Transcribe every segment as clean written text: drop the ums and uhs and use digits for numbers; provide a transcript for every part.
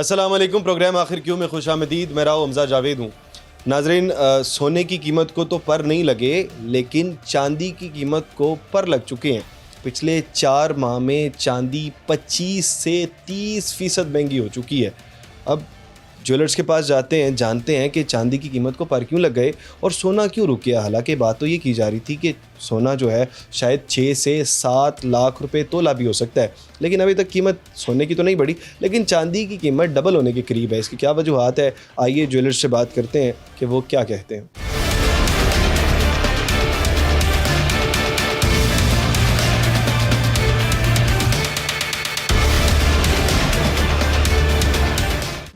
अस्सलाम वालेकुम। प्रोग्राम आखिर क्यों में खुशामदीद। मैं राव हमजा जावेद हूँ। नाजरीन, सोने की कीमत को तो पर नहीं लगे, लेकिन चांदी की कीमत को पर लग चुके हैं। पिछले 4 माह में चांदी 25 से 30% महंगी हो चुकी है। अब ज्वेलर्स के पास जाते हैं, जानते हैं कि चांदी की कीमत को पर क्यों लग गए और सोना क्यों रुक गया। हालांकि बात तो ये की जा रही थी कि सोना जो है शायद 6 से 7 लाख रुपए तोला भी हो सकता है, लेकिन अभी तक कीमत सोने की तो नहीं बढ़ी, लेकिन चांदी की कीमत डबल होने के करीब है। इसकी क्या वजूहात है, आइए ज्वेलर्स से बात करते हैं कि वो क्या कहते हैं।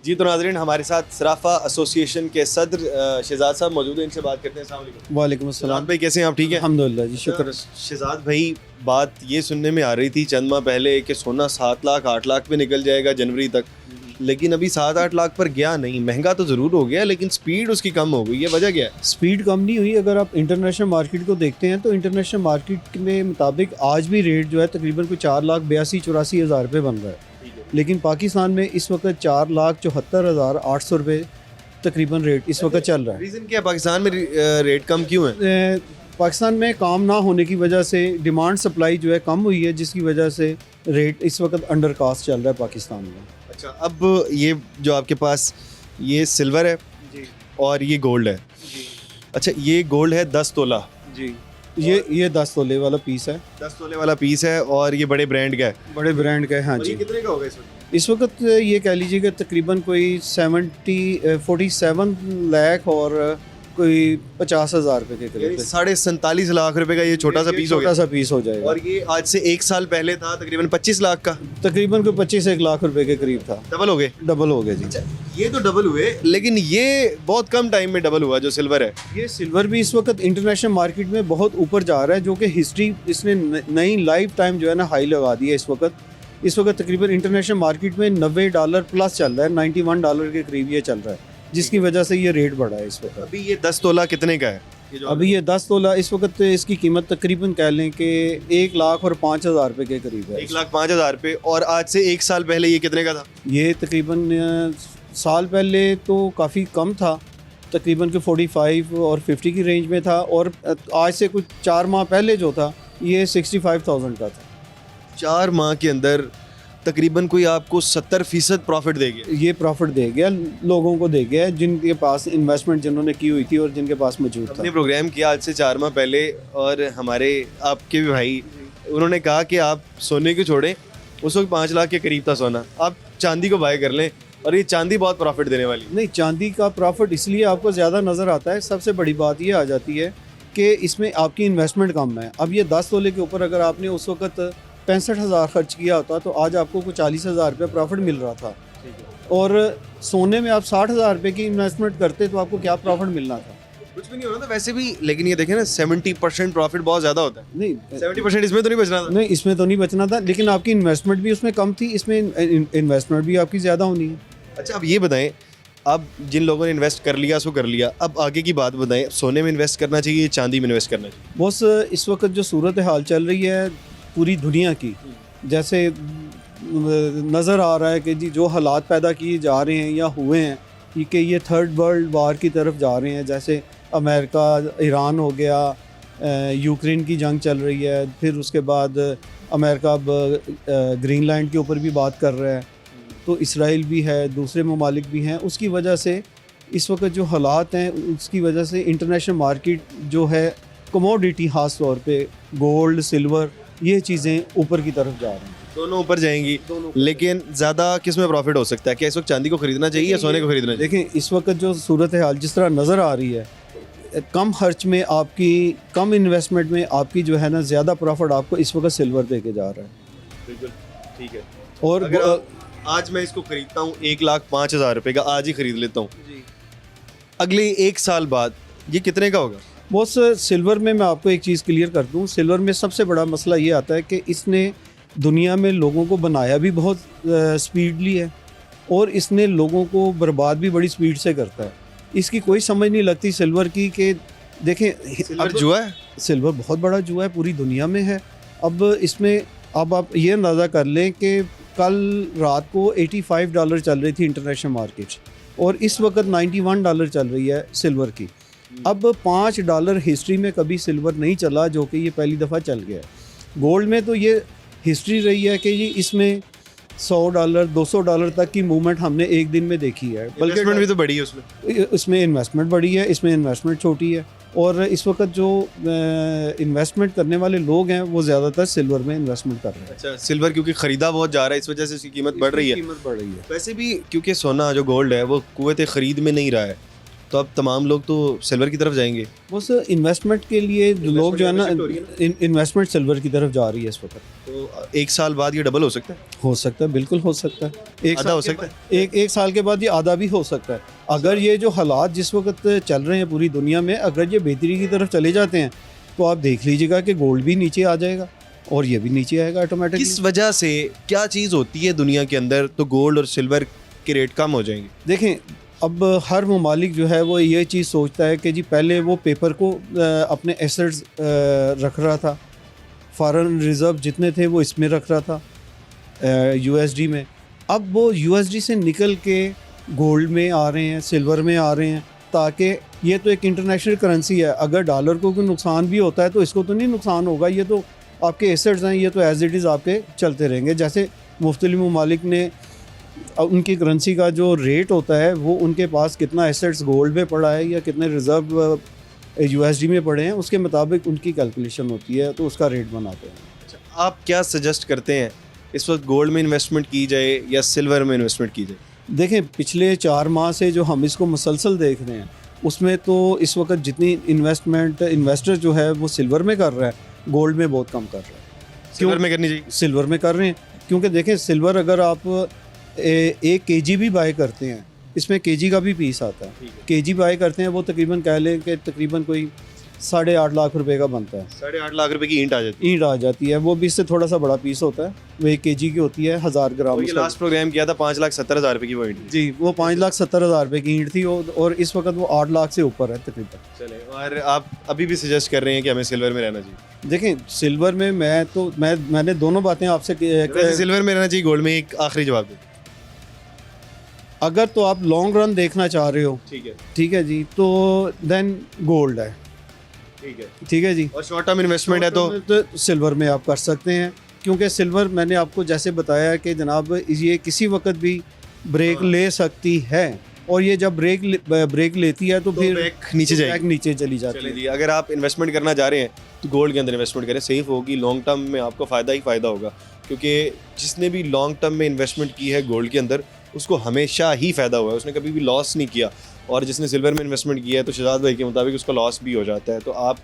जी तो नाजरीन, हमारे साथ सराफा एसोसिएशन के सदर शहजाद साहब मौजूद हैं, इनसे बात करते हैं। अस्सलाम वालेकुम। वालेकुम अस्सलाम भाई, कैसे हैं आप? ठीक है, अल्हम्दुलिल्लाह जी, शुक्र। शहजाद भाई, बात ये सुनने में आ रही थी चंद माह पहले कि सोना 7 लाख 8 लाख पे निकल जाएगा जनवरी तक, लेकिन अभी 7-8 लाख पर गया नहीं। महंगा तो ज़रूर हो गया, लेकिन स्पीड उसकी कम हो गई है। वजह क्या है? स्पीड कम नहीं हुई। अगर आप इंटरनेशनल मार्केट को देखते हैं तो इंटरनेशनल मार्केट के मुताबिक आज भी रेट जो है तकरीबन कोई 4,82,84 हज़ार रुपये बन रहा है, लेकिन पाकिस्तान में इस वक्त 4,74,800 रुपये तकरीबन रेट इस वक्त चल रहा है। रीज़न क्या है पाकिस्तान में रेट कम क्यों है? पाकिस्तान में काम ना होने की वजह से डिमांड सप्लाई जो है कम हुई है, जिसकी वजह से रेट इस वक्त अंडर कास्ट चल रहा है पाकिस्तान में। अच्छा, अब ये जो आपके पास ये सिल्वर है जी और ये गोल्ड है जी अच्छा, ये गोल्ड है 10 तोला। जी, ये 10 तोले वाला पीस है। 10 तोले वाला पीस है और ये बड़े ब्रांड का है। बड़े ब्रांड का है, हाँ और जी। ये कितने का होगा इस वक्त? इस वक्त ये कह लीजिए कि तकरीबन कोई 47 लाख और कोई 50,000 रुपये के यानी करीब 47.5 लाख रुपए का ये छोटा सा पीस हो छोटा गया। सा पीस हो जाएगा। और ये आज से 1 साल पहले था तकरीबन 25 लाख का। तकरीबन कोई 25 लाख रुपए के करीब था। डबल हो गए। डबल हो गया जी। ये तो डबल हुए, लेकिन ये बहुत कम टाइम में डबल हुआ जो सिल्वर है। ये सिल्वर भी इस वक्त इंटरनेशनल मार्केट में बहुत ऊपर जा रहा है, जो कि हिस्ट्री इसने नई लाइफ टाइम जो है ना हाई लगा दी है। इस वक्त तकरीबन इंटरनेशनल मार्केट में $90 प्लस चल रहा है, $91 के करीब ये चल रहा है, जिसकी वजह से ये रेट बढ़ा है इस वक्त। अभी ये 10 तोला कितने का है? अभी ये 10 तोला इस वक्त इसकी कीमत तकरीबन कह लें कि 1,05,000 रुपये के करीब है। 1,05,000 रुपये। और आज से 1 साल पहले ये कितने का था? ये तकरीबन साल पहले तो काफ़ी कम था, तकरीबन के 45 और 50 की रेंज में था, और आज से कुछ 4 माह पहले जो था ये 65,000 का था। 4 माह के अंदर तकरीबन कोई आपको 70% प्रॉफिट दे गया। ये प्रॉफिट दे गया, लोगों को दे गया जिनके पास इन्वेस्टमेंट जिन्होंने की हुई थी और जिनके पास मौजूद था। हमने प्रोग्राम किया आज से 4 माह पहले, और हमारे आपके भी भाई उन्होंने कहा कि आप सोने को छोड़ें। उस वक्त 5 लाख के करीब था सोना, आप चांदी को बाय कर लें, और ये चांदी बहुत प्रॉफिट देने वाली। नहीं, चांदी का प्रॉफिट इसलिए आपको ज़्यादा नज़र आता है। सबसे बड़ी बात ये आ जाती है कि इसमें आपकी इन्वेस्टमेंट कम है। अब ये 10 तोले के ऊपर अगर आपने उस वक्त 65,000 खर्च किया होता तो आज आपको कुछ 40,000 रुपये प्रॉफिट मिल रहा था, और सोने में आप 60,000 रुपये की इन्वेस्टमेंट करते तो आपको क्या प्रॉफिट मिलना था? कुछ भी नहीं होना था वैसे भी। लेकिन ये देखें ना, 70% प्रॉफिट बहुत ज़्यादा होता है। नहीं, 70% इसमें तो नहीं बचना था। नहीं, इसमें तो नहीं बचना था, लेकिन आपकी इन्वेस्टमेंट भी उसमें कम थी, इसमें इन्वेस्टमेंट भी आपकी ज़्यादा होनी है। अच्छा, अब ये बताएं, अब जिन लोगों ने इन्वेस्ट कर लिया सो कर लिया, अब आगे की बात बताएं। सोने में इन्वेस्ट करना चाहिए, चांदी में इन्वेस्ट करना चाहिए? बस इस वक्त जो सूरत हाल चल रही है पूरी दुनिया की, जैसे नज़र आ रहा है कि जी जो हालात पैदा किए जा रहे हैं या हुए हैं कि ये थर्ड वर्ल्ड वार की तरफ जा रहे हैं। जैसे अमेरिका, ईरान हो गया, यूक्रेन की जंग चल रही है, फिर उसके बाद अमेरिका अब ग्रीनलैंड के ऊपर भी बात कर रहा है, तो इसराइल भी है, दूसरे ममालिक भी हैं। उसकी वजह से इस वक्त जो हालात हैं उसकी वजह से इंटरनेशनल मार्केट जो है कमोडिटी, ख़ास तौर पे गोल्ड, सिल्वर, ये चीज़ें ऊपर की तरफ जा रही हैं। दोनों ऊपर जाएंगी, लेकिन ज़्यादा किस में प्रॉफिट हो सकता है? क्या इस वक्त चांदी को खरीदना चाहिए या सोने को खरीदना चाहिए? देखें, इस वक्त जो सूरत हाल जिस तरह नज़र आ रही है, कम खर्च में आपकी, कम इन्वेस्टमेंट में आपकी जो है ना ज़्यादा प्रॉफिट आपको इस वक्त सिल्वर दे के जा रहा है। बिल्कुल ठीक है। और अगर आज मैं इसको खरीदता हूँ 1,05,000 रुपये का, आज ही खरीद लेता हूँ, अगले 1 साल बाद ये कितने का होगा? बॉस, सिल्वर में मैं आपको एक चीज़ क्लियर कर दूं, सिल्वर में सबसे बड़ा मसला ये आता है कि इसने दुनिया में लोगों को बनाया भी बहुत स्पीडली है, और इसने लोगों को बर्बाद भी बड़ी स्पीड से करता है। इसकी कोई समझ नहीं लगती सिल्वर की कि देखें, सिल्वर जुआ है। सिल्वर बहुत बड़ा जुआ है, पूरी दुनिया में है। अब इसमें अब आप ये अंदाज़ा कर लें कि कल रात को $85 चल रही थी इंटरनेशनल मार्केट, और इस वक्त $91 चल रही है सिल्वर की। अब $5 हिस्ट्री में कभी सिल्वर नहीं चला, जो कि ये पहली दफ़ा चल गया है। गोल्ड में तो ये हिस्ट्री रही है कि ये इसमें $100 $200 तक की मूवमेंट हमने एक दिन में देखी है। इन्वेस्टमेंट भी तो बड़ी है उसमें। इसमें इन्वेस्टमेंट बड़ी है, इसमें इन्वेस्टमेंट छोटी है, और इस वक्त जो इन्वेस्टमेंट करने वाले लोग हैं वो ज़्यादातर सिल्वर में इन्वेस्टमेंट कर रहे हैं। अच्छा, सिल्वर क्योंकि ख़रीदा बहुत जा रहा है, इस वजह से उसकी कीमत बढ़ रही है। कीमत बढ़ रही है। वैसे भी क्योंकि सोना जो गोल्ड है वो कुव्वत ख़रीद में नहीं रहा है, तो अब तमाम लोग तो सिल्वर की तरफ जाएंगे। बस इन्वेस्टमेंट के लिए लोग जो है ना, इन्वेस्टमेंट सिल्वर की तरफ जा रही है इस वक्त। तो एक साल बाद ये डबल हो सकता है? हो सकता है, बिल्कुल हो सकता है। आधा हो सकता है? एक साल के बाद ये आधा भी हो सकता है। अगर ये जो हालात जिस वक्त चल रहे हैं पूरी दुनिया में, अगर ये बेहतरी की तरफ चले जाते हैं तो आप देख लीजिएगा कि गोल्ड भी नीचे आ जाएगा और ये भी नीचे आएगा ऑटोमेटिकली। किस वजह से, क्या चीज़ होती है दुनिया के अंदर तो गोल्ड और सिल्वर के रेट कम हो जाएंगे? देखें, अब हर ममालिक जो है वो ये चीज़ सोचता है कि जी पहले वो पेपर को अपने एसेट्स रख रहा था, फॉरेन रिज़र्व जितने थे वो इसमें रख रहा था USD में। अब वो USD से निकल के गोल्ड में आ रहे हैं, सिल्वर में आ रहे हैं, ताकि ये तो एक इंटरनेशनल करेंसी है। अगर डॉलर को कोई नुकसान भी होता है तो इसको तो नहीं नुकसान होगा, ये तो आपके एसेट्स हैं, ये तो एज इट इज़ आपके चलते रहेंगे। जैसे मुख्तलिफ ममालिक ने उनकी करेंसी का जो रेट होता है वो उनके पास कितना एसेट्स गोल्ड में पड़ा है या कितने रिज़र्व USD में पड़े हैं, उसके मुताबिक उनकी कैलकुलेशन होती है, तो उसका रेट बनाते हैं। अच्छा, आप क्या सजेस्ट करते हैं, इस वक्त गोल्ड में इन्वेस्टमेंट की जाए या सिल्वर में इन्वेस्टमेंट की जाए? देखें, पिछले 4 माह से जो हम इसको मुसलसल देख रहे हैं उसमें तो इस वक्त जितनी इन्वेस्टर जो है वो सिल्वर में कर रहा है, गोल्ड में बहुत कम कर रहा है। सिल्वर में करनी चाहिए? सिल्वर में कर रहे हैं, क्योंकि देखें सिल्वर अगर आप 1 kg भी बाय करते हैं, इसमें kg का भी पीस आता है। kg बाय करते हैं वो तकरीबन कह लें कि तकरीबन कोई 8.5 लाख रुपए का बनता है। 8.5 लाख रुपए की ईंट आ जाती है? ईंट आ जाती है, वो भी इससे थोड़ा सा बड़ा पीस होता है, वो 1 kg की होती है, 1000 ग्राम। ये लास्ट प्रोग्राम किया था 5,70,000 रुपए की वो ईंट। जी, वो 5,70,000 रुपए की ईंट थी, और इस वक्त वो 8 लाख से ऊपर है तकरीबन। चले, और आप अभी भी सजेस्ट कर रहे हैं कि हमें सिल्वर में रहना चाहिए? देखें, सिल्वर में मैंने दोनों बातें आपसे सिल्वर में रहना चाहिए, गोल्ड में? एक आखिरी जवाब दे। अगर तो आप लॉन्ग रन देखना चाह रहे हो, ठीक है जी, तो देन गोल्ड है, ठीक है जी। और शॉर्ट टर्म इन्वेस्टमेंट है तो सिल्वर में आप कर सकते हैं, क्योंकि सिल्वर मैंने आपको जैसे बताया कि जनाब ये किसी वक्त भी ब्रेक ले सकती है, और ये जब ब्रेक लेती है तो फिर नीचे जाएगी, बैक नीचे चली जाती है। अगर आप इन्वेस्टमेंट करना चाह रहे हैं तो गोल्ड के अंदर इन्वेस्टमेंट करें, सेफ होगी, लॉन्ग टर्म में आपको फ़ायदा ही फ़ायदा होगा, क्योंकि जिसने भी लॉन्ग टर्म में इन्वेस्टमेंट की है गोल्ड के अंदर उसको हमेशा ही फ़ायदा हुआ है, उसने कभी भी लॉस नहीं किया। और जिसने सिल्वर में इन्वेस्टमेंट किया है तो शहजाद भाई के मुताबिक उसका लॉस भी हो जाता है। तो आप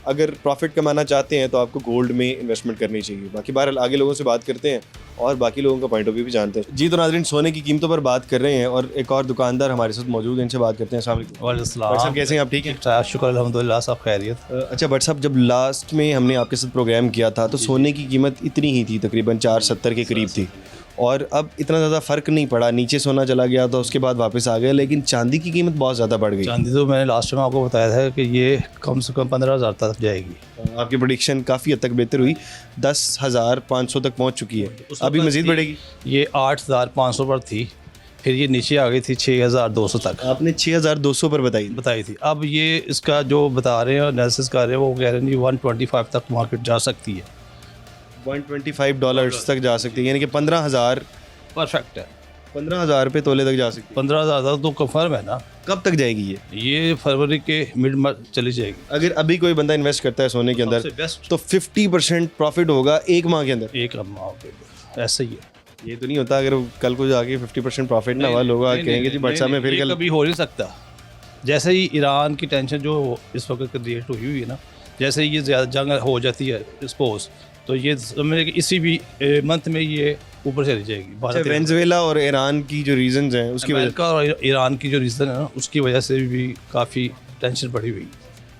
अगर प्रॉफिट कमाना चाहते हैं तो आपको गोल्ड में इन्वेस्टमेंट करनी चाहिए। बाकी बहरहाल आगे लोगों से बात करते हैं और बाकी लोगों का पॉइंट ऑफ व्यू भी जानते हैं। जी, तो नाज़रीन, सोने की कीमतों पर बात कर रहे हैं और एक और दुकानदार हमारे साथ मौजूद हैं, इनसे बात करते हैं। अस्सलाम वालेकुम। भट्ट साहब, कैसे हैं आप? ठीक है, शुक्र अल्हम्दुलिल्लाह, सब खैरियत। अच्छा भट्ट साहब, जब लास्ट में हमने आपके साथ प्रोग्राम किया था तो सोने की कीमत इतनी ही थी, तकरीबन 470 के करीब थी, और अब इतना ज़्यादा फ़र्क नहीं पड़ा, नीचे सोना चला गया तो उसके बाद वापस आ गया, लेकिन चांदी की कीमत बहुत ज़्यादा बढ़ गई। चांदी तो मैंने लास्ट टाइम आपको बताया था कि ये कम से कम 15,000 तक जाएगी। आपकी प्रेडिक्शन काफ़ी हद तक बेहतर हुई, 10,500 तक पहुंच चुकी है, अभी मज़ीद बढ़ेगी? ये 8,500 पर थी, फिर ये नीचे आ गई थी 6,200 तक। आपने 6,200 पर बताई थी। अब ये इसका जो बता रहे हैं, एनालिसिस कर रहे हैं, वो कह रहे हैं 125 तक मार्केट जा सकती है, $125 तक जा सकती है, यानी कि 15,000 परफेक्ट है। 15,000 रुपये तोले तक जा सकती है। 15,000 तक तो कंफर्म है ना। कब तक जाएगी ये फरवरी के मिड में चली जाएगी। अगर अभी कोई बंदा इन्वेस्ट करता है सोने के अंदर तो 50% प्रॉफिट होगा एक माह के अंदर? एक माह के अंदर ऐसा ही है। ये तो नहीं होता अगर कल को जाके 50% प्रॉफिट ना हुआ, लोग कहेंगे जी भट्ट साहब में फिर कभी हो नहीं सकता। जैसे ही ईरान की टेंशन जो इस वक्त क्रिएट हुई है ना, जैसे ही ये ज़्यादा जंग हो जाती है सपोज, तो ये समझ कि इसी भी मंथ में ये ऊपर चली जाएगी। वेनेजुएला और ईरान की जो रीजंस हैं उसकी वजह का, और ईरान की जो रीज़न है ना उसकी वजह से भी काफ़ी टेंशन बढ़ी हुई।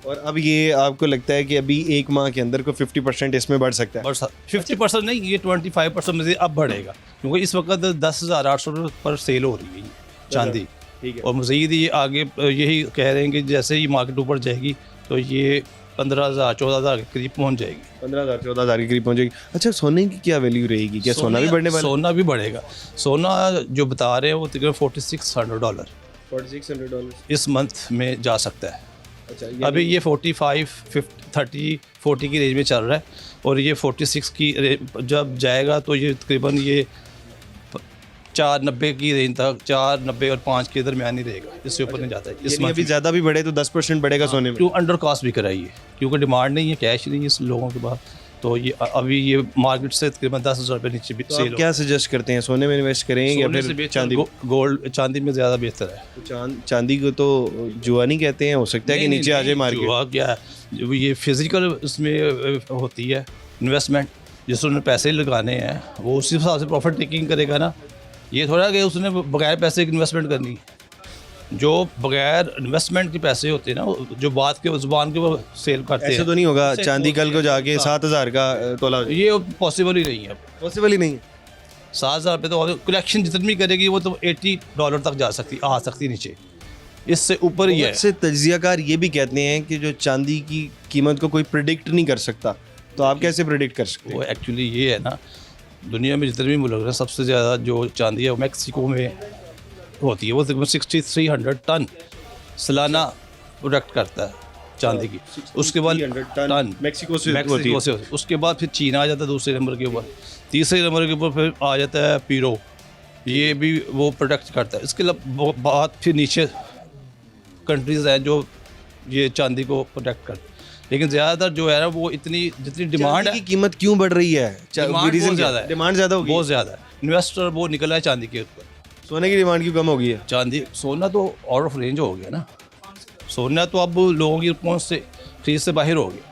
और अब ये आपको लगता है कि अभी एक माह के अंदर को 50% इसमें बढ़ सकता है? 50% नहीं, ये 25% में से अब बढ़ेगा, क्योंकि इस वक्त 10,800 पर सेल हो रही है चांदी। ठीक है। और मज़ीद ये आगे यही कह रहे हैं कि जैसे ही मार्केट ऊपर जाएगी तो ये 15,000 14,000 के करीब पहुंच जाएगी। 15,000 14,000 के करीब पहुंचेगी। अच्छा, सोने की क्या वैल्यू रहेगी? क्या सोना भी बढ़ने वाला है? सोना भी बढ़ेगा। सोना जो बता रहे हैं वो तकरीबन $4,600 $4,600 इस मंथ में जा सकता है। अच्छा, अभी ये 45, 30, 40 की रेंज में चल रहा है और ये 46 की जब जाएगा तो ये तकरीबन ये 490 की रेंज तक, 490 और 5 के दरमियान ही रहेगा, इससे ऊपर नहीं जाता है इस अभी ज़्यादा भी बढ़े तो 10% बढ़ेगा सोने में। क्यों अंडर कॉस्ट भी कराइए, क्योंकि डिमांड नहीं है, कैश नहीं है इस लोगों के पास, तो ये अभी ये मार्केट से तकरीबन 10,000 रुपये नीचे भी तो सेल आप क्या सजेस्ट करते हैं, सोने में इन्वेस्ट करें या फिर चांदी? गोल्ड, चांदी में ज़्यादा बेहतर है। चांदी को तो जुआ नहीं कहते हैं, हो सकता है कि नीचे आ जाए मार्केट। जुआ क्या है, ये फिजिकल इसमें होती है इन्वेस्टमेंट, जिसने पैसे लगाने हैं वो उसी हिसाब से प्रॉफिट टेकिंग करेगा ना। ये थोड़ा कि उसने बगैर पैसे की इन्वेस्टमेंट करनी है। जो बगैर इन्वेस्टमेंट के पैसे होते हैं ना, जो बात के ज़ुबान के वो सेल करते हैं, ऐसा तो नहीं होगा चांदी कल को जाके 7,000 का तोला? ये पॉसिबल ही नहीं है। पॉसिबल ही नहीं है। 7,000 रुपये तो कलेक्शन जितनी भी करेगी वो तो $80 तक जा सकती, आ सकती नीचे, इससे ऊपर ही है। से तज्जियाकार ये भी कहते हैं कि जो चांदी की कीमत को कोई प्रिडिक्ट नहीं कर सकता, तो आप कैसे प्रिडिक्ट कर सकते वो हैं? एक्चुअली ये है ना, दुनिया में जितने भी मुल्क हैं सबसे ज़्यादा जो चांदी है वो मैक्सिको में होती है। वो तकरीबन 6,300 टन सालाना प्रोडक्ट करता है चांदी की। उसके बाद 300 टन मैक्सिको से होती है। उसके बाद फिर चीन आ जाता है दूसरे नंबर के ऊपर, तीसरे नंबर के ऊपर फिर आ जाता है पीरो, ये भी वो प्रोडक्ट करता है। इसके बाद फिर नीचे कंट्रीज़ हैं जो ये चांदी को प्रोडक्ट करते हैं, लेकिन ज़्यादातर जो है ना वो इतनी जितनी डिमांड है, की कीमत क्यों बढ़ रही है? डिमांड ज़्यादा है, डिमांड ज़्यादा होगी, बहुत ज़्यादा है। इन्वेस्टर वो निकला है चांदी के ऊपर। सोने की डिमांड क्यों कम हो गई है? चांदी, सोना तो आउट ऑफ रेंज हो गया ना, सोना तो अब लोगों की पहुंच से, खरीद से बाहर हो गया।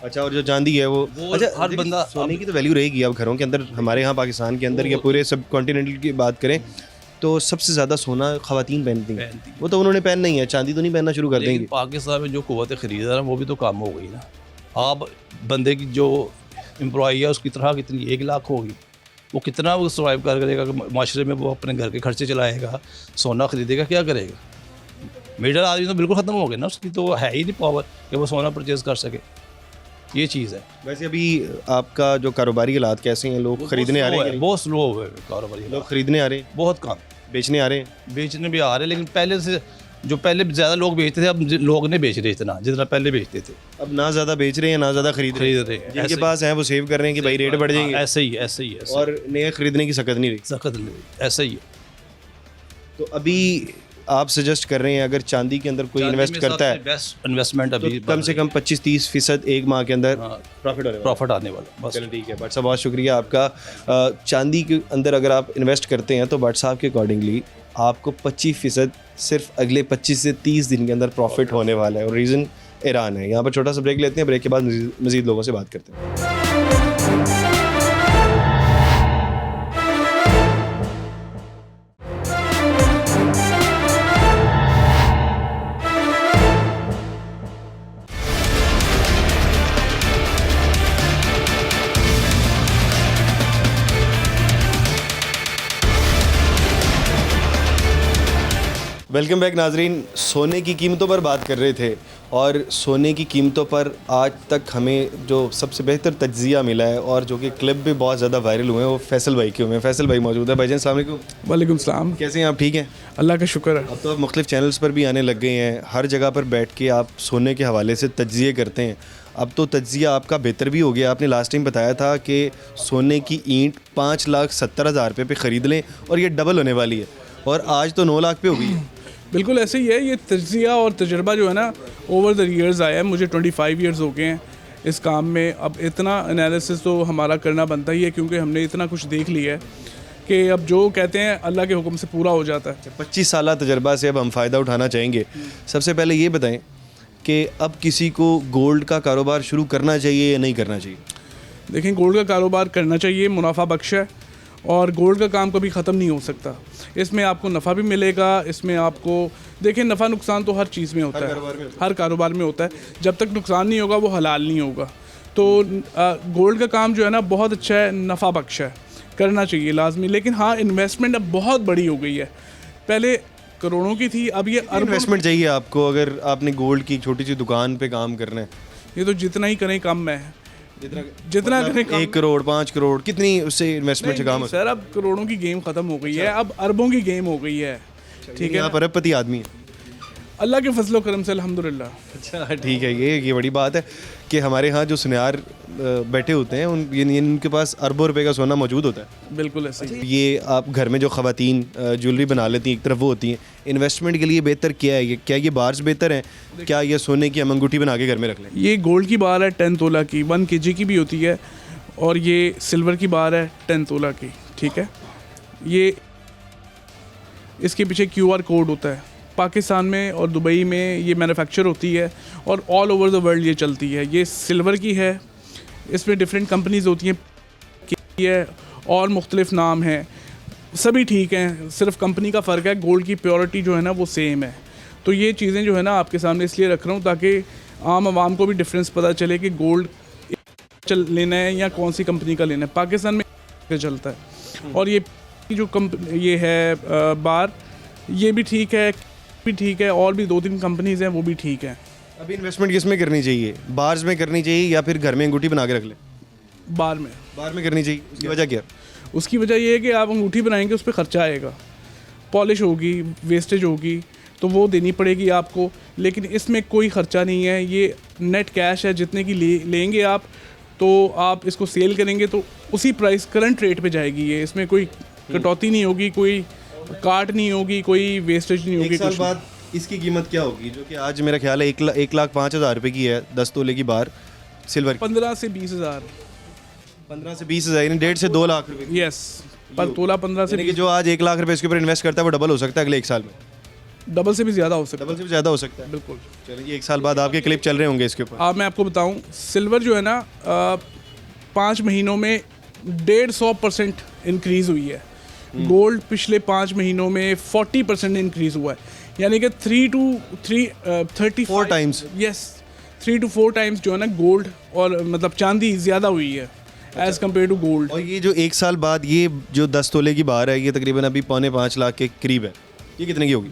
अच्छा, और जो चांदी है वो अच्छा, हर देखिए, बंदा सोने की तो वैल्यू रहेगी। अब घरों के अंदर हमारे यहाँ पाकिस्तान के अंदर या पूरे सब कॉन्टिनेंटल की बात करें तो सबसे ज़्यादा सोना ख़वातीन पहनती हैं। वो तो उन्होंने पहनना ही है, चांदी तो नहीं पहनना शुरू कर लेकिन देंगे। पाकिस्तान में जो कुव्वत खरीद है ना वो भी तो कम हो गई ना। आप बंदे की जो एम्प्लॉई है उसकी तरह कितनी 1 लाख होगी, वो कितना वो सर्वाइव कर करेगा? माशरे में वो अपने घर के खर्चे चलाएगा, सोना खरीदेगा, क्या करेगा? मिडिल आदमी तो बिल्कुल ख़त्म हो गया ना, उसकी तो है ही नहीं पावर कि वो सोना परचेज़ कर सके। ये चीज़ है। वैसे अभी आपका जो कारोबारी हालात कैसे हैं? लोग खरीदने आ रहे हैं? बहुत स्लो हुए कारोबारी, लोग खरीदने आ रहे हैं, बहुत कम। बेचने आ रहे हैं? बेचने भी आ रहे हैं, लेकिन पहले से जो पहले ज़्यादा लोग बेचते थे, अब लोग नहीं बेच रहे इतना जितना पहले बेचते थे। अब ना ज़्यादा बेच रहे हैं ना ज़्यादा खरीद रहे हैं। हैं। जिनके पास है वो सेव कर रहे हैं कि भाई रेट बढ़ जाएंगे, ऐसे ही ऐसे ही और नए खरीदने की सकत नहीं रही। सख्त ऐसे ही है। तो अभी आप सजेस्ट कर रहे हैं अगर चांदी के अंदर कोई इन्वेस्ट करता है बेस्ट इन्वेस्टमेंट अभी तो कम से कम 25-30% एक माह के अंदर प्रॉफिट होने वाला प्रॉफिट आने वाला। बस चलो ठीक है। भट्ट साहब बहुत शुक्रिया आपका। चांदी के अंदर अगर आप इन्वेस्ट करते हैं तो भट्ट साहब के अकॉर्डिंगली आपको 25% सिर्फ अगले 25 से 30 दिन के अंदर प्रॉफिट होने वाला है, और रीज़न ईरान है। यहाँ पर छोटा सा ब्रेक लेते हैं, ब्रेक के बाद मज़ीद लोगों से बात करते हैं। वेलकम बैक नाजरीन। सोने की कीमतों पर बात कर रहे थे, और सोने की कीमतों पर आज तक हमें जो सबसे बेहतर तज्जिया मिला है और जो कि क्लिप भी बहुत ज़्यादा वायरल हुए हैं वो फैसल भाई के हुए हैं। फैसल भाई मौजूद है। भाईजान अस्सलाम वालेकुम। वालेकुम सलाम। कैसे हैं आप? ठीक हैं, अल्लाह का शुक्र है। अब तो आप मुख्तलिफ चैनल्स पर भी आने लग गए हैं, हर जगह पर बैठ के आप सोने के हवाले से तज्जिए करते हैं। अब तो तज्जिया आपका बेहतर भी हो गया। आपने लास्ट टाइम बताया था कि सोने की ईंट 5,70,000 रुपये पे ख़रीद लें और ये डबल होने वाली है, और आज तो 9 लाख पे हो गई है। बिल्कुल ऐसे ही है। ये तज्जिया और तजर्बा जो है ना ओवर द ईयर्स आया है। मुझे 25 ईयर्स हो गए हैं इस काम में। अब इतना एनालिसिस तो हमारा करना बनता ही है, क्योंकि हमने इतना कुछ देख लिया है कि अब जो कहते हैं अल्लाह के हुक्म से पूरा हो जाता है। 25 साल तजर्बा से अब हम फ़ायदा उठाना चाहेंगे। सबसे पहले ये बताएं कि अब किसी को गोल्ड का कारोबार शुरू करना चाहिए या नहीं करना चाहिए? देखें, गोल्ड का कारोबार करना चाहिए, मुनाफा बख्श है, और गोल्ड का काम कभी ख़त्म नहीं हो सकता। इसमें आपको नफ़ा भी मिलेगा, इसमें आपको देखें नफ़ा नुकसान तो हर चीज़ में होता है, हर कारोबार में होता है। जब तक नुकसान नहीं होगा वो हलाल नहीं होगा। तो गोल्ड का काम जो है ना बहुत अच्छा है, नफ़ा बख्श है, करना चाहिए लाजमी। लेकिन हाँ, इन्वेस्टमेंट अब बहुत बड़ी हो गई है। पहले करोड़ों की थी, अब ये इन्वेस्टमेंट चाहिए आपको। अगर आपने गोल्ड की छोटी सी दुकान पे काम करना है ये तो जितना ही करें कम है, जितना मतलब करें कम। 1 करोड़ 5 करोड़ कितनी उससे इन्वेस्टमेंट से काम नहीं, सर अब करोड़ों की गेम ख़त्म हो गई है, अब अरबों की गेम हो गई है, ठीक है। आप अरबपति आदमी हैं। अल्लाह के फजलो करम से अल्हम्दुलिल्लाह। अच्छा ठीक है, ये बड़ी बात है कि हमारे यहाँ जो सुनियार बैठे होते हैं उनके पास अरबों रुपए का सोना मौजूद होता है। बिल्कुल ऐसे ही। ये आप घर में जो ख़वातीन ज्वेलरी बना लेती हैं, एक तरफ वो होती हैं, इन्वेस्टमेंट के लिए बेहतर क्या है? क्या ये बार्स बेहतर हैं, क्या ये सोने की हम अंगूठी बना के घर में रख लें? ये गोल्ड की बार है 10 तोला की, 1 kg की भी होती है, और ये सिल्वर की बार है 10 तोला की, ठीक है। ये इसके पीछे QR कोड होता है। पाकिस्तान में और दुबई में ये मैन्युफैक्चर होती है और ऑल ओवर द वर्ल्ड ये चलती है। ये सिल्वर की है, इसमें डिफरेंट कंपनीज होती हैं, है और मुख्तलिफ नाम हैं, सभी ठीक हैं, सिर्फ कंपनी का फ़र्क है। गोल्ड की प्योरिटी जो है ना वो सेम है। तो ये चीज़ें जो है ना आपके सामने इसलिए रख रहा हूँ ताकि आम आवाम को भी डिफरेंस पता चले कि गोल्ड लेना है या कौन सी कंपनी का लेना है। पाकिस्तान में चलता है, और ये जो ये है बार, ये भी ठीक है, और भी 2-3 कंपनीज हैं वो भी ठीक हैं। अभी इन्वेस्टमेंट किस में करनी चाहिए? बार्स में करनी चाहिए या फिर घर में अंगूठी बना के रख लें? बार में करनी चाहिए। उसकी वजह क्या? उसकी वजह ये है कि आप अंगूठी बनाएंगे, उस पर ख़र्चा आएगा, पॉलिश होगी, वेस्टेज होगी, तो वो देनी पड़ेगी आपको। लेकिन इसमें कोई ख़र्चा नहीं है, ये नेट कैश है, जितने की लेंगे आप, तो आप इसको सेल करेंगे तो उसी प्राइस करंट रेट पे जाएगी ये। इसमें कोई कटौती नहीं होगी, कोई काट नहीं होगी, कोई वेस्टेज नहीं होगी। 1 साल बाद इसकी कीमत क्या होगी, जो कि आज मेरा ख्याल है 1,05,000 रुपये की है 10 तोले की बार सिल्वर की? 15 से 20 हज़ार। 15 से 20 हज़ार, यानी 1.5 से 2 लाख रुपए। यस, पर तोला 15 से यानी कि जो आज 1 लाख रुपए इसके ऊपर इन्वेस्ट करता है वो डबल हो सकता है अगले 1 साल में। डबल से भी ज़्यादा हो सकता है। डबल से भी ज़्यादा हो सकता है। बिल्कुल। चलिए 1 साल बाद आपके क्लिप चल रहे होंगे इसके ऊपर। अब मैं आपको बताऊं, सिल्वर जो है ना 5 महीनों में 150% इंक्रीज़ हुई है। गोल्ड पिछले 5 महीनों में 40% इंक्रीज़ हुआ है, यानी कि 4 टाइम्स। यस, 3 to 4 टाइम्स जो है ना गोल्ड और मतलब चांदी ज़्यादा हुई है एज़ कम्पेयर टू गोल्ड। और ये जो 1 साल बाद ये जो 10 तोले की बार है, ये तकरीबन अभी 4.25 लाख के करीब है, ये कितने की होगी?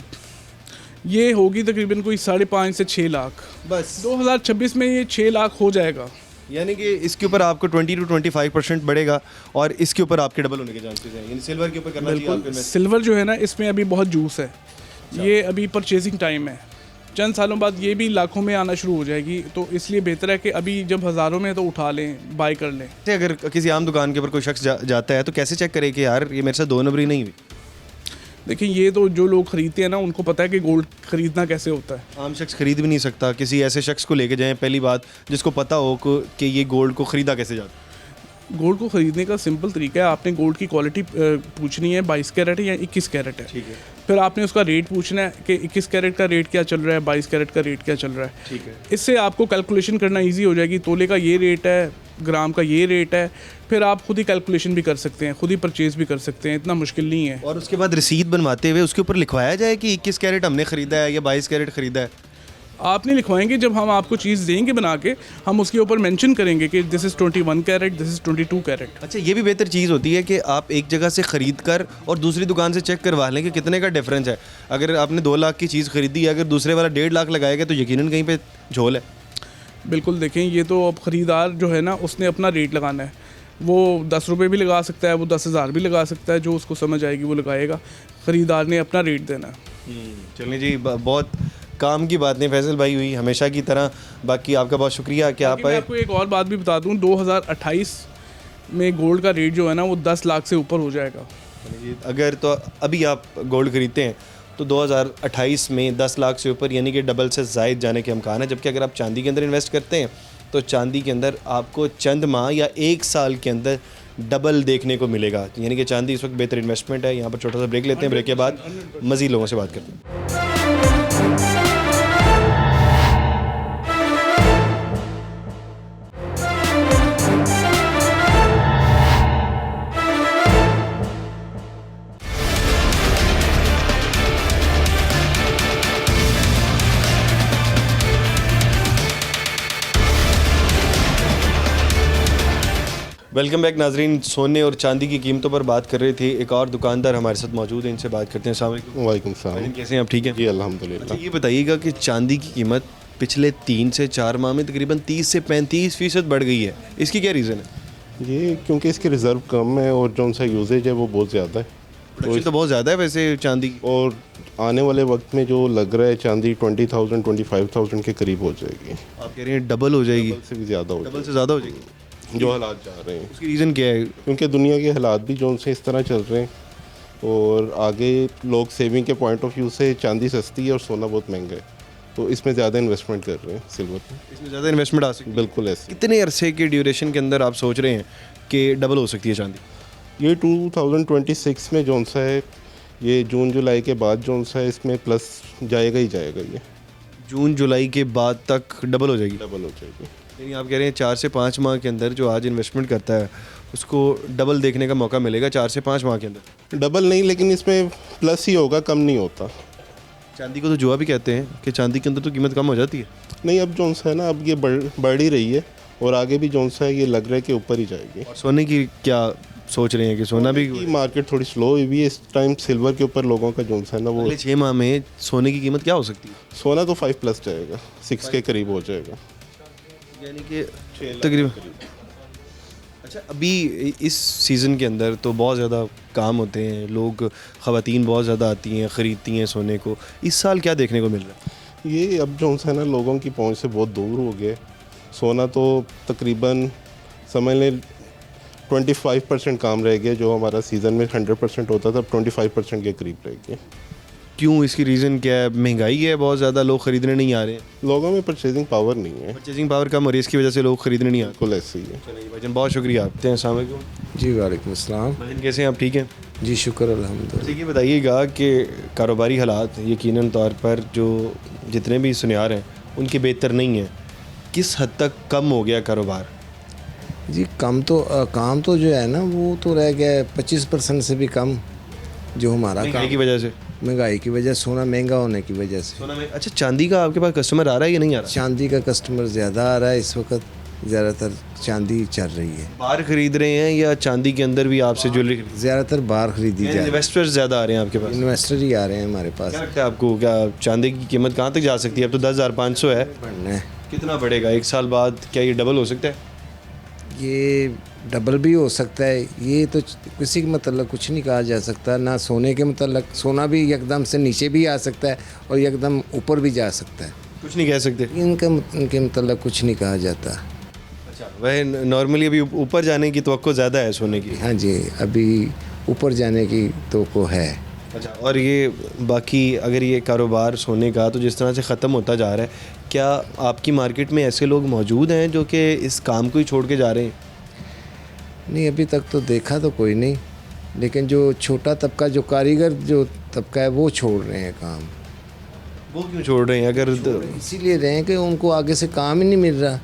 ये होगी तकरीबन कोई 5.5 से 6 लाख। बस 2026 में ये 6 लाख हो जाएगा। यानी कि इसके ऊपर आपको 20 to 25% बढ़ेगा और इसके ऊपर आपके डबल होने के चांसेस हैं। यानी सिल्वर के ऊपर करना चाहिए आपको बिल्कुल। इन्वेस्ट। सिल्वर जो है ना इसमें अभी बहुत जूस है, ये अभी परचेजिंग टाइम है, चंद सालों बाद ये भी लाखों में आना शुरू हो जाएगी। तो इसलिए बेहतर है कि अभी जब हज़ारों में है तो उठा लें, बाय कर लें। अगर किसी आम दुकान के ऊपर कोई शख्स जाता है तो कैसे चेक करे कि यार ये मेरे साथ 2 नंबरी नहीं हुई? देखिए, ये तो जो लोग ख़रीदते हैं ना उनको पता है कि गोल्ड ख़रीदना कैसे होता है। आम शख्स खरीद भी नहीं सकता। किसी ऐसे शख्स को लेके जाएं पहली बात जिसको पता हो कि ये गोल्ड को ख़रीदा कैसे जाता है। गोल्ड को ख़रीदने का सिंपल तरीका है, आपने गोल्ड की क्वालिटी पूछनी है 22 कैरेट है या 21 कैरेट है। ठीक है। फिर आपने उसका रेट पूछना है कि 21 कैरेट का रेट क्या चल रहा है, 22 कैरेट का रेट क्या चल रहा है। ठीक है। इससे आपको कैलकुलेशन करना इजी हो जाएगी। तोले का ये रेट है, ग्राम का ये रेट है, फिर आप खुद ही कैलकुलेशन भी कर सकते हैं, खुद ही परचेज़ भी कर सकते हैं, इतना मुश्किल नहीं है। और उसके बाद रसीद बनवाते हुए उसके ऊपर लिखवाया जाए कि 21 कैरेट हमने ख़रीदा है या 22 कैरेट ख़रीदा है? आप नहीं लिखवाएंगे, जब हम आपको चीज़ देंगे बना के, हम उसके ऊपर मेंशन करेंगे कि this is 21 carat, this is 22 carat. अच्छा, ये भी बेहतर चीज़ होती है कि आप एक जगह से ख़रीद कर और दूसरी दुकान से चेक करवा लें कि कितने का डिफरेंस है। अगर आपने 2 लाख की चीज़ खरीदी है, अगर दूसरे वाला 1.5 लाख लगाएगा तो यकीनन कहीं पे झोल है। बिल्कुल। देखें, ये तो अब ख़रीदार जो है ना उसने अपना रेट लगाना है। वो 10 रुपये भी लगा सकता है, वो 10,000 भी लगा सकता है, जो उसको समझ आएगी वो लगाएगा। ख़रीदार ने अपना रेट देना है। चलिए जी, बहुत काम की बात नहीं फैसल भाई हुई हमेशा की तरह। बाकी आपका बहुत शुक्रिया कि आप मैं आए। आपको एक और बात भी बता दूं, 2028 में गोल्ड का रेट जो है ना वो 10 लाख से ऊपर हो जाएगा। अगर तो अभी आप गोल्ड खरीदते हैं तो 2028 में 10 लाख से ऊपर यानी कि डबल से ज़ायद जाने के इम्कान है। जबकि अगर आप चांदी के अंदर इन्वेस्ट करते हैं तो चांदी के अंदर आपको चंद माह या 1 साल के अंदर डबल देखने को मिलेगा। यानी कि चांदी इस वक्त बेहतर इन्वेस्टमेंट है। यहाँ पर छोटा सा ब्रेक लेते हैं, ब्रेक के बाद मज़ीद लोगों से बात करते हैं। वेलकम बैक नाजरीन। सोने और चांदी की कीमतों पर बात कर रहे थे। एक और दुकानदार हमारे साथ मौजूद है, इनसे बात करते हैं। अस्सलाम वालेकुम। वालेकुम सलाम। कैसे हैं आप? ठीक है जी अल्हम्दुलिल्लाह। ये बताइएगा कि चांदी की कीमत पिछले 3 से 4 माह में तकरीबन 30 से 35% बढ़ गई है, इसकी क्या रीज़न है? ये क्योंकि इसके रिज़र्व कम है और जो सा यूजेज है वो बहुत ज़्यादा है, प्रोडक्शन तो बहुत ज़्यादा है वैसे चांदी की। और आने वाले वक्त में जो लग रहा है चांदी 20,000 25,000 के करीब हो जाएगी, आप कह रहे हैं डबल हो जाएगी? से भी ज़्यादा हो डबल से ज़्यादा हो जाएगी? जाएगी जो हालात जा रहे हैं, उसकी रीज़न क्या है? क्योंकि दुनिया के हालात भी जो से इस तरह चल रहे हैं और आगे लोग सेविंग के पॉइंट ऑफ व्यू से चांदी सस्ती है और सोना बहुत महंगा है, तो इसमें ज़्यादा इन्वेस्टमेंट कर रहे हैं सिल्वर में। इसमें ज़्यादा इन्वेस्टमेंट आ सकती है? बिल्कुल ऐसे। कितने अरसे के ड्यूरेशन के अंदर आप सोच रहे हैं कि डबल हो सकती है चांदी? ये 2026 में जो सा है, ये जून जुलाई के बाद जो सा है इसमें प्लस जाएगा ही जाएगा, ये जून जुलाई के बाद तक डबल हो जाएगी? डबल हो जाएगी। यानी आप कह रहे हैं 4 से 5 माह के अंदर जो आज इन्वेस्टमेंट करता है उसको डबल देखने का मौका मिलेगा 4 से 5 माह के अंदर? डबल नहीं, लेकिन इसमें प्लस ही होगा, कम नहीं होता। चांदी को तो जुआ भी कहते हैं कि चांदी के अंदर तो कीमत कम हो जाती है। नहीं, अब जो सा है ना, अब ये बढ़ ही रही है और आगे भी जो सा है ये लग रहा है कि ऊपर ही जाएगी। और सोने की क्या सोच रहे हैं कि सोना भी की मार्केट थोड़ी स्लो हुई है इस टाइम, सिल्वर के ऊपर लोगों का जो सा है ना वो, अगले 6 माह में सोने की कीमत क्या हो सकती है? सोना तो 5+ जाएगा, 6 के करीब हो जाएगा, यानी कि तकरीबन। अच्छा, अभी इस सीज़न के अंदर तो बहुत ज़्यादा काम होते हैं, लोग ख़वातीन बहुत ज़्यादा आती हैं, ख़रीदती हैं सोने को। इस साल क्या देखने को मिल रहा है? ये अब जो सा है ना लोगों की पहुंच से बहुत दूर हो गया। सोना तो तकरीबन समझ लें 25% काम रह गया, जो हमारा सीज़न में 100% होता था, अब 25% के करीब रह गया। क्यों, इसकी रीज़न क्या है? महंगाई है बहुत ज़्यादा, लोग ख़रीदने नहीं आ रहे हैं? लोगों में परचेजिंग पावर नहीं है, परचेजिंग पावर कम हो रही है, इसकी वजह से लोग ख़रीदने नहीं आते। बिल्कुल ऐसे ही है। चलिए भाईजान, बहुत शुक्रिया आपके। अस्सलाम वालेकुम। जी वालेकुम अस्सलाम। भाईजान कैसे हैं आप? ठीक हैं? जी शुक्र अल्हम्दुलिल्लाह। ठीक है, बताइएगा कि कारोबारी हालात यकीनन तौर पर जो जितने भी सुनियार हैं उनके बेहतर नहीं हैं, किस हद तक कम हो गया कारोबार? जी काम तो जो है ना वो तो रह गया 25% से भी कम, जो हमारा महंगाई काम की वजह से? महंगाई की वजह, सोना महंगा होने की वजह से। सोना में। अच्छा, चांदी का आपके पास कस्टमर आ रहा है या नहीं आ रहा? चांदी का कस्टमर ज़्यादा आ रहा है इस वक्त, ज़्यादातर चांदी चल रही है। बाहर खरीद रहे हैं या चांदी के अंदर भी आपसे ज्वेलरी खरीद? ज़्यादातर बाहर खरीदी जा रही है, इन्वेस्टर्स ज़्यादा आ रहे हैं आपके पास? इन्वेस्टर ही आ रहे हैं हमारे पास। क्या लगता है आपको, क्या चांदी की कीमत कहाँ तक जा सकती है? अब तो 10,500 है, बढ़ना है, कितना बढ़ेगा 1 साल बाद? क्या ये डबल हो सकता है? ये डबल भी हो सकता है, ये तो किसी के मतलब कुछ नहीं कहा जा सकता ना। सोने के मतलब, सोना भी एकदम से नीचे भी आ सकता है और एकदम ऊपर भी जा सकता है, कुछ नहीं कह सकते। इनके मतलब कुछ नहीं कहा जाता। अच्छा, वह नॉर्मली अभी ऊपर जाने की तवक्को ज़्यादा है सोने की? हाँ जी, अभी ऊपर जाने की तो को है। अच्छा, और ये बाकी अगर ये कारोबार सोने का तो जिस तरह से ख़त्म होता जा रहा है, क्या आपकी मार्केट में ऐसे लोग मौजूद हैं जो कि इस काम को ही छोड़ के जा रहे हैं? नहीं, अभी तक तो देखा तो कोई नहीं, लेकिन जो छोटा तबका, जो कारीगर जो तबका है वो छोड़ रहे हैं काम। वो क्यों छोड़ रहे हैं? अगर इसीलिए रहे हैं कि उनको आगे से काम ही नहीं मिल रहा।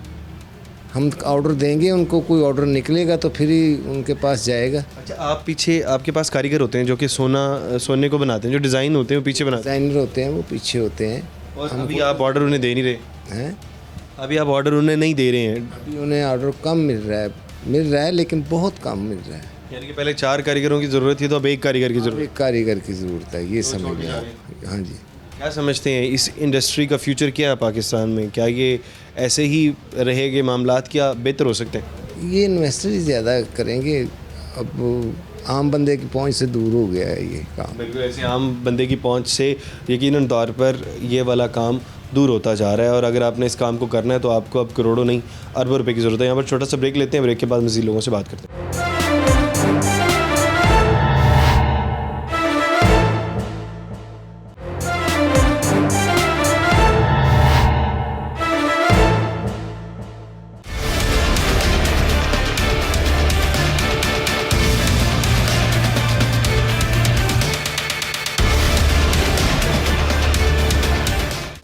हम ऑर्डर देंगे उनको, कोई ऑर्डर निकलेगा तो फिर ही उनके पास जाएगा। अच्छा, आप पीछे आपके पास कारीगर होते हैं जो कि सोने को बनाते हैं, जो डिज़ाइन होते हैं वो पीछे बनाते डिज़ाइनर होते हैं, वो पीछे होते हैं। हैं, और अभी आप ऑर्डर उन्हें दे नहीं रहे हैं अभी आप ऑर्डर उन्हें नहीं दे रहे हैं? अभी उन्हें ऑर्डर कम मिल रहा है, लेकिन बहुत कम मिल रहा है। यानी कि पहले 4 कारीगरों की ज़रूरत थी तो अब 1 कारीगर की ज़रूरत। एक कारीगर की ज़रूरत है, ये समझ में। हाँ जी। क्या समझते हैं इस इंडस्ट्री का फ्यूचर क्या है पाकिस्तान में? क्या ये ऐसे ही रहेंगे मामलात, क्या बेहतर हो सकते हैं? ये इन्वेस्टर ही ज़्यादा करेंगे, अब आम बंदे की पहुंच से दूर हो गया है ये काम। बिल्कुल, ऐसे आम बंदे की पहुंच से यकीनन तौर पर ये वाला काम दूर होता जा रहा है, और अगर आपने इस काम को करना है तो आपको अब करोड़ों नहीं अरबों रुपए की ज़रूरत है। यहाँ पर छोटा सा ब्रेक लेते हैं, ब्रेक के बाद मज़ीद लोगों से बात करते हैं।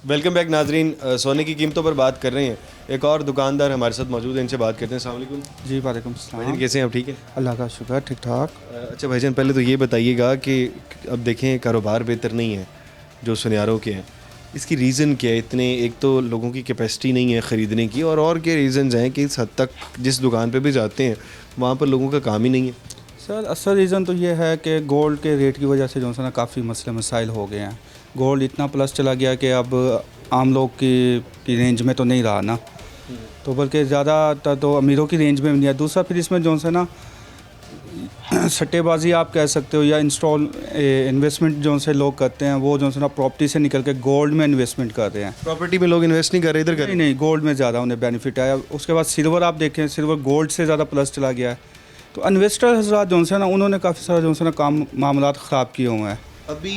वेलकम बैक नाजरीन। सोने की कीमतों पर बात कर रहे हैं, एक और दुकानदार हमारे साथ मौजूद है, इनसे बात करते हैं। अस्सलाम वालेकुम। जी वालेकुम भाईजान सलाम। कैसे हैं आप? ठीक है, अल्लाह का शुक्र, ठीक ठाक। अच्छा भाईजान, पहले तो ये बताइएगा कि अब देखें कारोबार बेहतर नहीं है जो सुनियारों के हैं, इसकी रीज़न क्या है? इतने, एक तो लोगों की कैपेसिटी नहीं है ख़रीदने की, और क्या रीज़न्स हैं कि इस हद तक जिस दुकान पे भी जाते हैं वहाँ पर लोगों का काम ही नहीं है? सर असल रीज़न तो ये है कि गोल्ड के रेट की वजह से जो है ना काफ़ी मसले मसाइल हो गए हैं। गोल्ड इतना प्लस चला गया कि अब आम लोग की रेंज में तो नहीं रहा ना, तो बल्कि ज़्यादातर तो अमीरों की रेंज में भी नहीं है। दूसरा फिर इसमें जो है ना सट्टेबाजी आप कह सकते हो, या इन्वेस्टमेंट जो से लोग करते हैं वो जो है ना प्रॉपर्टी से निकल के गोल्ड में इन्वेस्टमेंट कर रहे हैं। प्रॉपर्टी में लोग इन्वेस्ट नहीं कर रहे, इधर कर नहीं नहीं, गोल्ड में ज़्यादा उन्हें बेनिफिट आया। उसके बाद सिल्वर आप देखें, सिल्वर गोल्ड से ज़्यादा प्लस चला गया है। तो इन्वेस्टर हजरात जो है ना उन्होंने काफ़ी सारा जो है ना काम मामलात ख़राब किए हुए हैं। अभी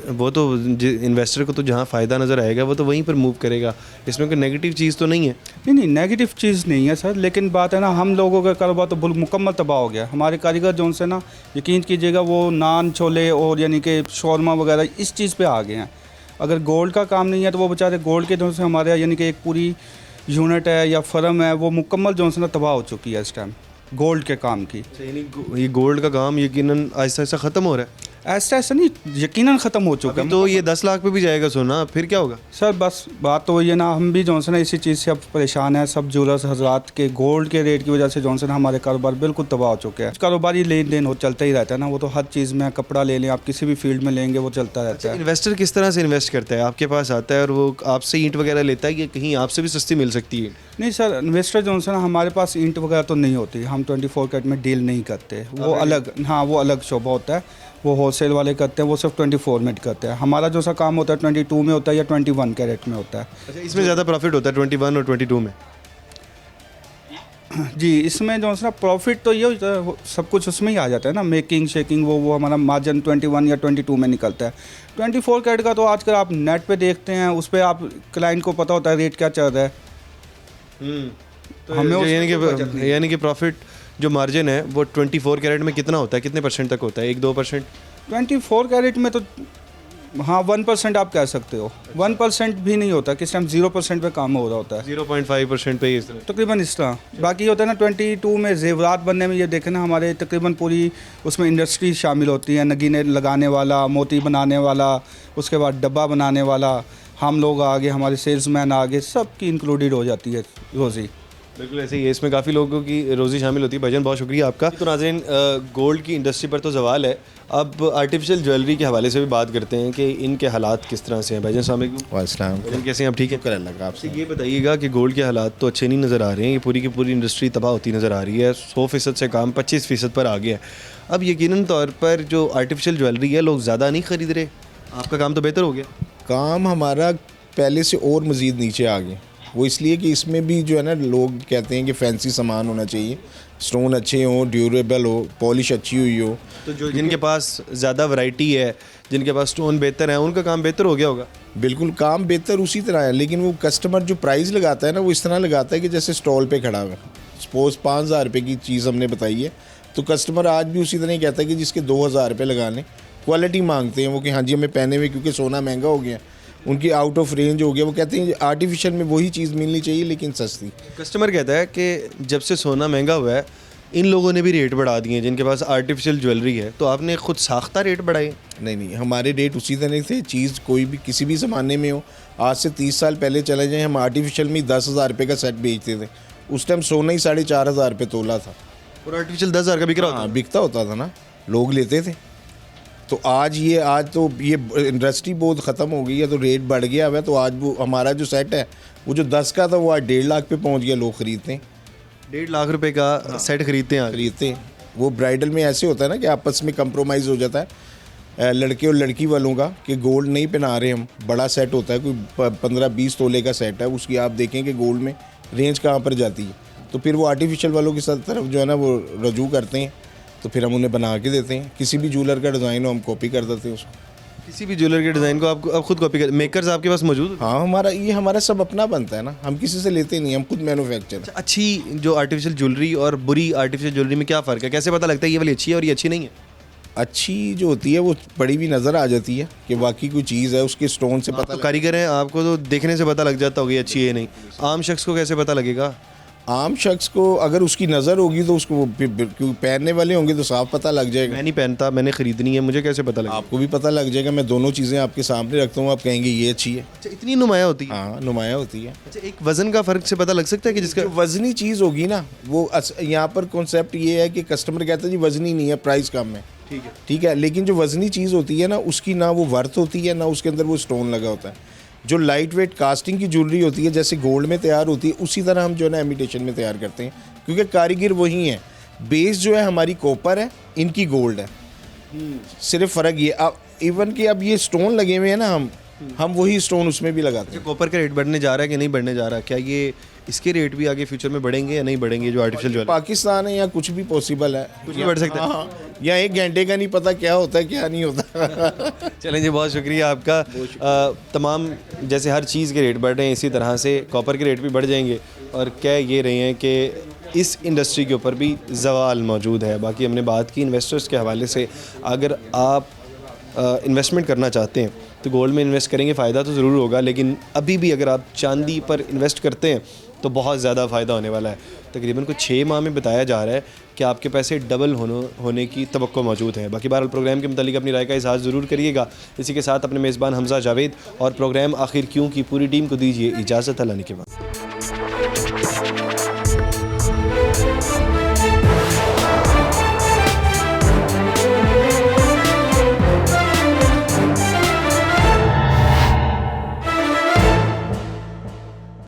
वो तो इन्वेस्टर को तो जहाँ फ़ायदा नज़र आएगा वो तो वहीं पर मूव करेगा, इसमें कोई नेगेटिव चीज़ तो नहीं है। नहीं नहीं, नेगेटिव चीज़ नहीं है सर, लेकिन बात है ना हम लोगों का कारोबार तो मुकम्मल तबाह हो गया। हमारे कारीगर जो से ना यकीन कीजिएगा वो नान छोले और यानी कि शौरमा वगैरह इस चीज़ पे आ गए हैं। अगर गोल्ड का काम नहीं है तो वो बेचारे गोल्ड के जो से हमारे यानी कि एक पूरी यूनिट है या फर्म है वो मुकम्मल जो से ना तबाह हो चुकी है इस टाइम गोल्ड के काम की। ये गोल्ड का काम यकीनन आहिस्ता आहिस्ता ख़त्म हो रहा है। ऐसा नहीं, यकीनन ख़त्म हो चुका है। तो ये 10 लाख पे भी जाएगा सोना, फिर क्या होगा? सर बस बात तो वही है ना, हम भी जो है ना इसी चीज़ से अब परेशान है। सब ज्वेलर्स हजरात के गोल्ड के रेट की वजह से जो है ना हमारे कारोबार बिल्कुल तबाह हो चुके हैं। कारोबारी लेन देन हो चलता ही रहता है ना, वो तो हर चीज़ में, कपड़ा ले लें आप, किसी भी फील्ड में लेंगे वो चलता रहता है। इन्वेस्टर किस तरह से इन्वेस्ट करता है? आपके पास आता है और वो आपसे ईंट वगैरह लेता है कि कहीं आपसे भी सस्ती मिल सकती है? नहीं सर, इन्वेस्टर जो है ना हमारे पास ईंट वगैरह तो नहीं होती, हम 24 कैरेट में डील नहीं करते, वो अलग, हाँ वो अलग शोबा होता है, वो होलसेल वाले करते हैं, वो सिर्फ 24 में करते हैं। हमारा जो सा काम होता है 22 में होता है या 21 कैरेट में होता है। अच्छा, इसमें ज़्यादा प्रॉफिट होता है 21 और 22 में? जी, इसमें जो है ना प्रॉफिट तो ये होता है, सब कुछ उसमें ही आ जाता है ना, मेकिंग शेकिंग, वो हमारा मार्जिन 21 या 22 में निकलता है। 24 कैरेट का तो आजकल आप नेट पे देखते हैं, उस पर आप क्लाइंट को पता होता है रेट क्या चल रहा है। तो हमें यानी कि प्रॉफिट जो मार्जिन है वो 24 कैरेट में कितना होता है, कितने परसेंट तक होता है? 1-2%? 24 कैरेट में तो हाँ 1% आप कह सकते हो, 1% भी नहीं होता, किस टाइम 0% पे काम हो रहा होता है, 0.5% पे इस तरह। तकरीबन इस तरह। बाकी होता है ना 22 में जेवरात बनने में, ये देखें ना हमारे तकरीबन पूरी उसमें इंडस्ट्री शामिल होती है, नगीने लगाने वाला, मोती बनाने वाला, उसके बाद डब्बा बनाने वाला, हम लोग आगे, हमारे सेल्समैन आगे, सब की इंक्लूडेड हो जाती है रोज़ी। बिल्कुल ऐसे ही है, इसमें काफ़ी लोगों की रोज़ी शामिल होती है। भाईजान बहुत शुक्रिया आपका। तो नाज़रीन, गोल्ड की इंडस्ट्री पर तो सवाल है, अब आर्टिफिशियल ज्वेलरी के हवाले से भी बात करते हैं कि इनके हालात किस तरह से हैं। भाईजान अस्सलाम वालेकुम, कैसे हैं आप? ठीक है लगा आपसे। ये बताइएगा कि गोल्ड के हालात तो अच्छे नहीं नज़र आ रहे हैं, ये पूरी की पूरी इंडस्ट्री तबाह होती नज़र आ रही है। 100% से काम 25% पर आ गया है। अब यकीनन तौर पर जो आर्टिफिशियल ज्वेलरी है लोग ज़्यादा नहीं ख़रीद रहे, आपका काम तो बेहतर हो गया। काम हमारा पहले से और मज़ीद नीचे आ गए, वो इसलिए कि इसमें भी जो है ना लोग कहते हैं कि फैंसी सामान होना चाहिए, स्टोन अच्छे हों, ड्यूरेबल हो, पॉलिश अच्छी हुई हो। तो जो जिनके पास ज़्यादा वैरायटी है, जिनके पास स्टोन बेहतर है, उनका काम बेहतर हो गया होगा। बिल्कुल काम बेहतर उसी तरह है, लेकिन वो कस्टमर जो प्राइस लगाता है ना वो इस तरह लगाता है कि जैसे स्टॉल पे खड़ा हुआ है। सपोज़ 5,000 रुपये की चीज़ हमने बताई है तो कस्टमर आज भी उसी तरह ही कहता है कि जिसके 2,000 रुपये लगाने। क्वालिटी मांगते हैं वो कि हाँ जी हमें पहने हुए, क्योंकि सोना महंगा हो गया, उनकी आउट ऑफ रेंज हो गया, वो कहते हैं आर्टिफिशियल में वही चीज़ मिलनी चाहिए लेकिन सस्ती। कस्टमर कहता है कि जब से सोना महंगा हुआ है इन लोगों ने भी रेट बढ़ा दिए जिनके पास आर्टिफिशियल ज्वेलरी है, तो आपने खुद साख्ता रेट बढ़ाए? नहीं, हमारे रेट उसी तरह थे। चीज़ कोई भी किसी भी ज़माने में हो, आज से 30 साल पहले चले जाएँ, हम आर्टिफिशियल में 10,000 रुपये का सेट बेचते थे। उस टाइम सोना ही 4,500 रुपये तोला था और आर्टिफिशियल 10,000 का बिक रहा हाँ बिकता होता था ना, लोग लेते थे। तो आज तो ये इंडस्ट्री बहुत ख़त्म हो गई है, तो रेट बढ़ गया है। तो आज वो हमारा जो सेट है वो जो 10 का था वो आज 1.5 लाख पे पहुंच गया। लोग खरीदते हैं, 1.5 लाख रुपए का सेट खरीदते हैं। वो ब्राइडल में ऐसे होता है ना कि आपस में कंप्रोमाइज़ हो जाता है लड़के और लड़की वालों का, कि गोल्ड नहीं पहना रहे हम, बड़ा सेट होता है, कोई 15-20 तोले का सेट है, उसकी आप देखें कि गोल्ड में रेंज कहाँ पर जाती है। तो फिर वो आर्टिफिशियल वालों की तरफ जो है ना वो रजू करते हैं, तो फिर हम उन्हें बना के देते हैं। किसी भी ज्वेलर का डिज़ाइन हो हम कॉपी कर देते हैं उसको। किसी भी ज्वेलर के डिज़ाइन को आप खुद कॉपी कर, मेकर्स आपके पास मौजूद? हाँ, हमारा सब अपना बनता है ना, हम किसी से लेते नहीं, हम खुद मैन्युफैक्चर। अच्छी जो आर्टिफिशियल ज्वेलरी और बुरी आर्टिफिशियल ज्वेलरी में क्या फ़र्क है? कैसे पता लगता है ये वाली अच्छी है और ये अच्छी नहीं है? अच्छी जो होती है वो बड़ी भी नज़र आ जाती है कि वाकई कोई चीज़ है, उसके स्टोन से पता। तो कारीगर हैं, आपको तो देखने से पता लग जाता होगा अच्छी है नहीं। आम शख्स को कैसे पता लगेगा? आम शख्स को अगर उसकी नज़र होगी तो उसको पहनने वाले होंगे तो साफ पता लग जाएगा। मैं नहीं पहनता, मैंने ख़रीदनी है, मुझे कैसे पता लगेगा? आपको भी पता लग जाएगा। मैं दोनों चीज़ें आपके सामने रखता हूँ, आप कहेंगे ये अच्छी है। अच्छा, इतनी नुमाया होती है? हाँ, नुमाया होती है। अच्छा, एक वज़न का फ़र्क से पता लग सकता है कि जिसका जो वज़नी चीज़ होगी ना, वो यहाँ पर कॉन्सेप्ट ये है कि कस्टमर कहता है जी वज़नी नहीं है, प्राइस कम है, ठीक है, लेकिन जो वज़नी चीज़ होती है ना उसकी ना वो वर्थ होती है, ना उसके अंदर वो स्टोन लगा होता है। जो लाइट वेट कास्टिंग की ज्वेलरी होती है जैसे गोल्ड में तैयार होती है, उसी तरह हम जो है ना इमिटेशन में तैयार करते हैं, क्योंकि कारीगर वही हैं। बेस जो है हमारी कॉपर है, इनकी गोल्ड है, सिर्फ फ़र्क ये अब इवन कि अब ये स्टोन लगे हुए हैं ना, हम वही स्टोन उसमें भी लगाते हैं। कॉपर का रेट बढ़ने जा रहा है कि नहीं बढ़ने जा रहा? क्या ये इसके रेट भी आगे फ्यूचर में बढ़ेंगे या नहीं बढ़ेंगे जो आर्टिफिशियल ज्वेलरी? पाकिस्तान है, या कुछ भी पॉसिबल है, कुछ भी बढ़ सकता है। हाँ, या 1 घंटे का नहीं पता क्या होता है क्या नहीं होता। चलें जी, बहुत शुक्रिया आपका। तमाम जैसे हर चीज़ के रेट बढ़ रहे हैं, इसी तरह से कॉपर के रेट भी बढ़ जाएंगे, और कह ये रहे हैं कि इस इंडस्ट्री के ऊपर भी ज़वाल मौजूद है। बाकी हमने बात की इन्वेस्टर्स के हवाले से, अगर आप इन्वेस्टमेंट करना चाहते हैं तो गोल्ड में इन्वेस्ट करेंगे, फ़ायदा तो ज़रूर होगा, लेकिन अभी भी अगर आप चांदी पर इन्वेस्ट करते हैं तो बहुत ज़्यादा फ़ायदा होने वाला है। तकरीबन कुछ 6 माह में बताया जा रहा है कि आपके पैसे डबल होने की तवक्को मौजूद है। बाकी बहरहाल प्रोग्राम के मुतालिक अपनी राय का इज़हार ज़रूर करिएगा। इसी के साथ अपने मेज़बान हमज़ा जावेद और प्रोग्राम आखिर क्यों की पूरी टीम को दीजिए इजाज़त। अल्लाह ने के बाद।